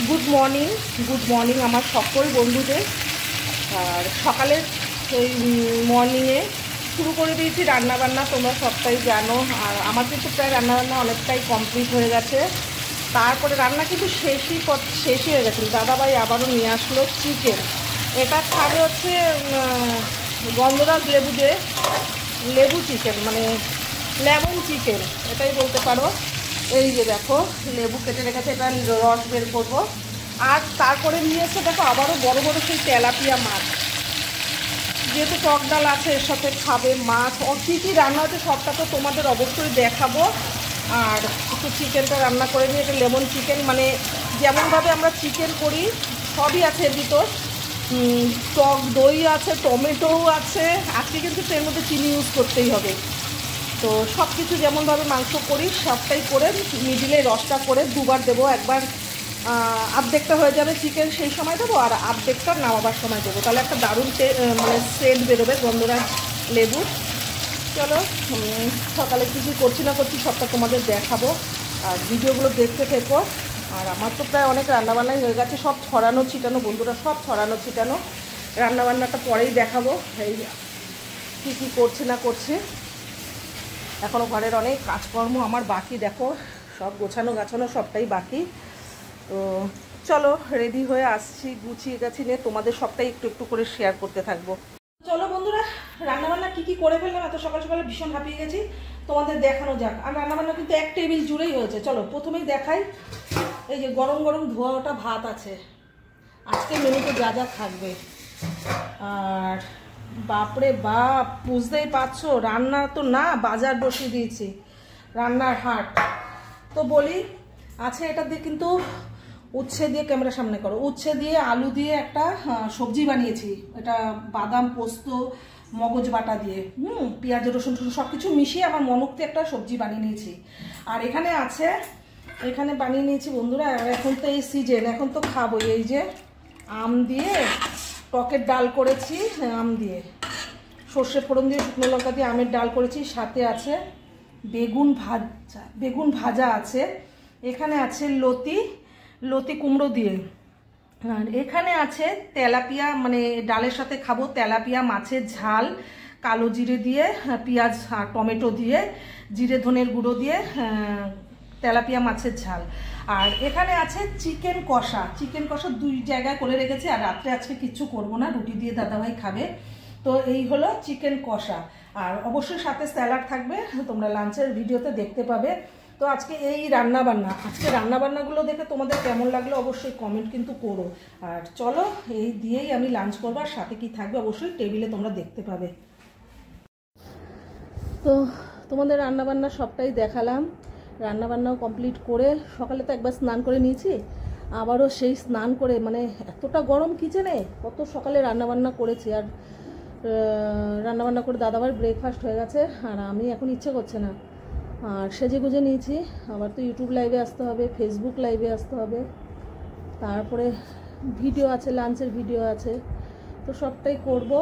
Good morning আমার সকল বন্ধুদের। আর সকালের সেই মর্নিংয়ে শুরু করে দিয়েছি রান্নাবান্না, তোমরা সবটাই জানো। আর আমার কিন্তু প্রায় রান্নাবান্না অনেকটাই কমপ্লিট হয়ে গেছে। তারপরে রান্না কিন্তু শেষই হয়ে গেছে। দাদাভাই আবারও নিয়ে আসলো চিকেন। এটা খাবে হচ্ছে গন্ধরাজ লেবু চিকেন, মানে লেমন চিকেন এটাই বলতে পারো। এই যে দেখো লেবু কেটে রেখেছে, এটা রস বের করবো। আর তারপরে নিয়েছে দেখো আবারও বড় বড় সেই তেলাপিয়া মাছ, যেহেতু টক ডাল আছে এর সাথে খাবে মাছ। কী কী রান্না হচ্ছে সবটা তো তোমাদের অবশ্যই দেখাবো। আর একটু চিকেনটা রান্না করে নিয়ে, এটা লেমন চিকেন, মানে যেমনভাবে আমরা চিকেন করি সবই আছে এর ভিতর। টক দই আছে, টমেটোও আছে। আজকে কিন্তু এর মধ্যে চিনি ইউজ করতেই হবে। তো সব কিছু যেমনভাবে মাংস করি সবটাই করে মিডিলে রসটা করে দুবার দেবো। একবার আর্ধেকটা হয়ে যাবে চিকেন সেই সময় দেবো, আর আর্ধেকটা নামাবার সময় দেবো। তাহলে একটা দারুণ মানে সেন্ট বেরোবে গন্ধরাজ লেবুর। চলো সকালে কী কী করছি না করছি সবটা তোমাদের দেখাবো, আর ভিডিওগুলো দেখতে থেকো। আর আমার তো প্রায় অনেক রান্নাবান্নাই হয়ে গেছে, সব ছড়ানো ছিটানো বন্ধুরা, সব ছড়ানো ছিটানো। রান্নাবান্নাটা পরেই দেখাবো এই কী কী করছি না করছি। এখনও ঘরের অনেক কাজকর্ম আমার বাকি, দেখো সব গোছানো গাছানো সবটাই বাকি। তো চলো রেডি হয়ে আসছি, গুছিয়ে গেছি নিয়ে তোমাদের সবটাই একটু একটু করে শেয়ার করতে থাকবো। চলো বন্ধুরা, রান্নাবান্না কী কী করে ফেললাম, এত সকাল সকালে ভীষণ হাঁপিয়ে গেছি, তোমাদের দেখানো যাক। আর রান্নাবান্না কিন্তু এক টেবিল জুড়েই হয়েছে। চলো প্রথমেই দেখাই, এই যে গরম গরম ধোয়া ওটা ভাত আছে। আজকে মেনুতে যা যা থাকবে। আর বাপরে বাপ, বুঝতেই পারছো রান্না তো না, বাজার বসিয়ে দিয়েছি, রান্নার হাট। তো বলি আছে এটা দিয়ে, কিন্তু উচ্ছে দিয়ে, ক্যামেরার সামনে করো, উচ্ছে দিয়ে আলু দিয়ে একটা সবজি বানিয়েছি। এটা বাদাম পোস্ত মগজ বাটা দিয়ে পেঁয়াজ রসুন সব কিছু মিশিয়ে আমার মনক্তি একটা সবজি বানিয়ে নিয়েছি। আর এখানে আছে, এখানে বানিয়ে নিয়েছি বন্ধুরা। এখন তো এই সিজন, এখন তো খাবো। এই যে আম দিয়ে টকের ডাল করেছি, আম দিয়ে সর্ষে ফোড়ন দিয়ে শুকনো লঙ্কা দিয়ে আমের ডাল করেছি। সাথে আছে বেগুন ভাজা আছে। এখানে আছে লতি কুমড়ো দিয়ে। আর এখানে আছে তেলাপিয়া, মানে ডালের সাথে খাবো তেলাপিয়া মাছের ঝাল, কালো জিরে দিয়ে, পেঁয়াজ আর টমেটো দিয়ে, জিরে ধনের গুঁড়ো দিয়ে তেলাপিয়া মাছের ঝাল। আর এখানে আছে চিকেন কষা 2 জায়গায় করে রেখেছি। আর রাত্রে আজকে কিচ্ছু করবো না, রুটি দিয়ে দাদাভাই খাবে। তো এই হলো চিকেন কষা। আর অবশ্যই সাথে স্যালাড থাকবে, তোমরা লাঞ্চের ভিডিওতে দেখতে পাবে। তো আজকে এই রান্নাবান্না, আজকে রান্নাবান্নাগুলো দেখে তোমাদের কেমন লাগলো অবশ্যই কমেন্ট কিন্তু করো। আর চলো এই দিয়েই আমি লাঞ্চ করবো। আর সাথে কি থাকবে অবশ্যই টেবিলে তোমরা দেখতে পাবে। তো তোমাদের রান্নাবান্না সবটাই দেখালাম। রান্নাবান্নাও কমপ্লিট করে সকালে তো একবার স্নান করে নিয়েছি, আবারও সেই স্নান করে, মানে এতটা গরম কিচেনে, কত সকালে রান্নাবান্না করেছি। আর রান্নাবান্না করে দাদাবার ব্রেকফাস্ট হয়ে গেছে। আর আমি এখন ইচ্ছে করছে না। আর সেজে গুজে নিয়েছি, আবার তো ইউটিউব লাইভে আসতে হবে, ফেসবুক লাইভে আসতে হবে, তারপরে ভিডিও আছে, লাঞ্চের ভিডিও আছে, তো সবটাই করব।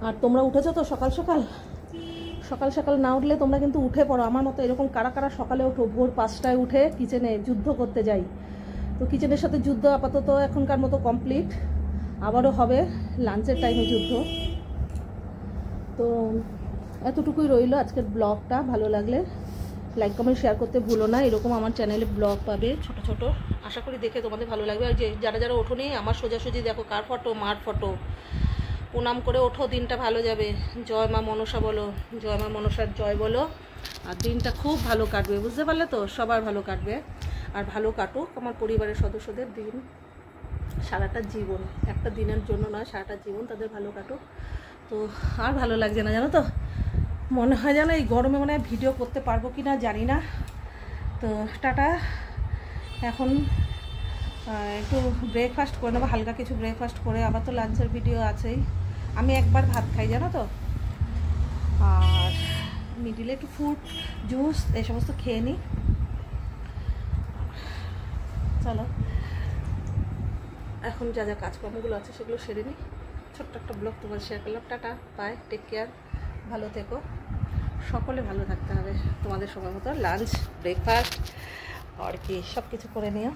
আর তোমরা উঠেছো তো সকাল সকাল না উঠলে তোমরা কিন্তু উঠে পড়ো আমার মতো। এরকম কারা কারা সকালে ওঠো, ভোর 5টায় উঠে কিচেনে যুদ্ধ করতে যাই। তো কিচেনের সাথে যুদ্ধ আপাতত এখনকার মতো কমপ্লিট, আবারও হবে লাঞ্চের টাইমে যুদ্ধ। তো এতটুকুই রইল আজকের ব্লগটা। ভালো লাগলে লাইক কমেন্ট শেয়ার করতে ভুলো না। এরকম আমার চ্যানেলে ব্লগ পাবে ছোট ছোট, আশা করি দেখে তোমাদের ভালো লাগবে। আর যে যারা ওঠোনি, আমার সোজাসুজি দেখো কার ফটো, মার ফটো, প্রণাম করে ওঠো, দিনটা ভালো যাবে। জয় মা মনসা বলো, জয় মা মনসার জয় বলো। আর দিনটা খুব ভালো কাটবে, বুঝতে পারলে তো, সবার ভালো কাটবে। আর ভালো কাটুক আমার পরিবারের সদস্যদের দিন, সারাটা জীবন, একটা দিনের জন্য নয়, সারাটা জীবন তাদের ভালো কাটুক। তো আর ভালো লাগছে না জানো তো, মনে হয় যেন এই গরমে মনে হয় ভিডিও করতে পারবো কি না জানি না। তো টাটা। এখন একটু ব্রেকফাস্ট করে নেবো, হালকা কিছু ব্রেকফাস্ট করে, আবার তো লাঞ্চের ভিডিও আছেই। আমি একবার ভাত খাই জানো তো। আর মিডিলে একটু ফ্রুট জুস এই সমস্ত খেয়ে নিই। চলো এখন যা যা কাজকর্মগুলো আছে সেগুলো সেরে নিই। ছোট্ট একটা ব্লগ তোমাদের শেয়ার করলাম। টাটা, বাই, টেক কেয়ার, ভালো থেকো, সকলে ভালো থাকতে হবে। তোমাদের সময় মতো লাঞ্চ ব্রেকফাস্ট আর কি সব কিছু করে নিও।